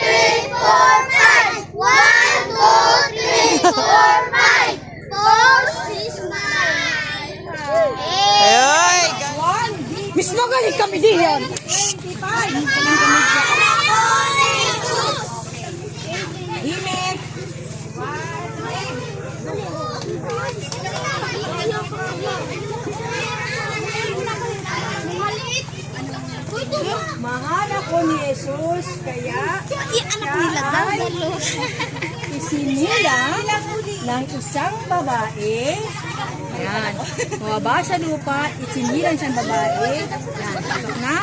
3, 4, 5. 1, 2, 3, 4, 5. 4, 6, 9. Ay, Miss magaling kami diyan. Himik. Mahal ako ni Jesus, kaya Anak nila daw. isinilang ng isang babae. Yan. Mababa sa lupa, isinilang isang babae. Yan. Pasok na.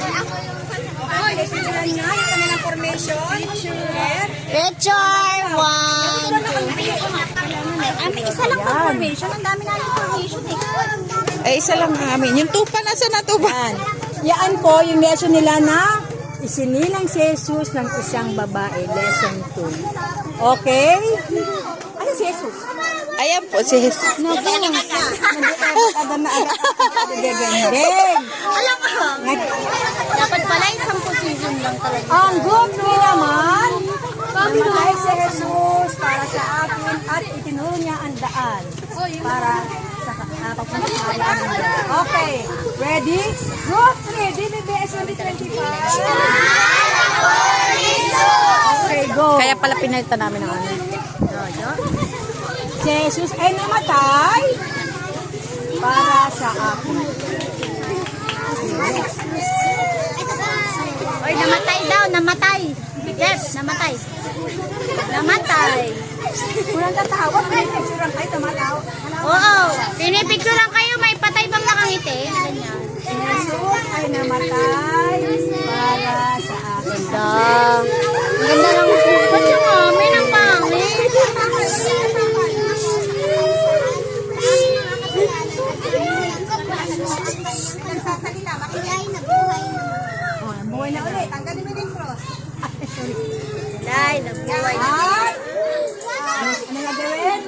Okay, sinilang nga yung kanilang formation. Share. Picture 1, 2. Isa lang pang formation. Ang dami namin formation eh. ay isa lang ang amin. Yung tupa, nasa na tupa? Yan. Yan po yung lesson nila na isinilang si Jesus ng isang babae. Lesson 2. Okay? Ano si Jesus? Ayan po si Jesus. Naku. Kada na agad. Alam mo, dapat pala isang position lang talaga. Ang good news naman, namatay si Jesus para sa atin itinuro niya ang daan para sa papunta sa kaharian ng Diyos. Okay, ready? Group 3, DBBS 2025. Okay, go. Kaya pala pinalitan namin ng ano. Si Jesus ay namatay para sa akin. Oy, namatay daw, namatay. Yes, namatay. Namatay. Kung tatawa, pinipicturean kayo, tumatawa. Oo, pinipicture lang kayo, may patay bang nakangiti? Ganyan. Si Jesus ay namatay para sa akin. Ang ganda lang. Ba't yung amin ang pangit? Oh, buhay na ulit. Tanggalin mo yung cross. Dahil, nabuhay. At, ano na gawin?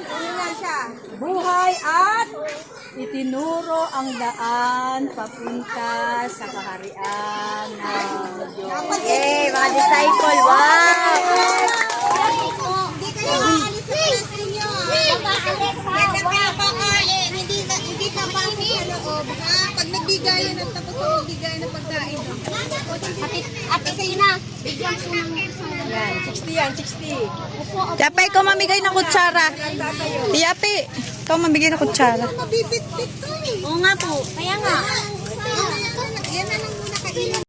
Buhay at itinuro ang daan papunta sa kaharian ng Diyos. Yay, mga disciple. Wow! Hindi kayo aalis sa pwesto nyo. Hindi ka pa sa loob. Pag nagbigayan at tapos ang nagbigayan ng pagkain. Ate Sina, bigyan ko ng Yan, 60 yan, 60. Yape, ikaw mamigay ng kutsara. Yape, ikaw mamigay ng kutsara. Oo nga po, kaya nga. Yan na lang muna kainin.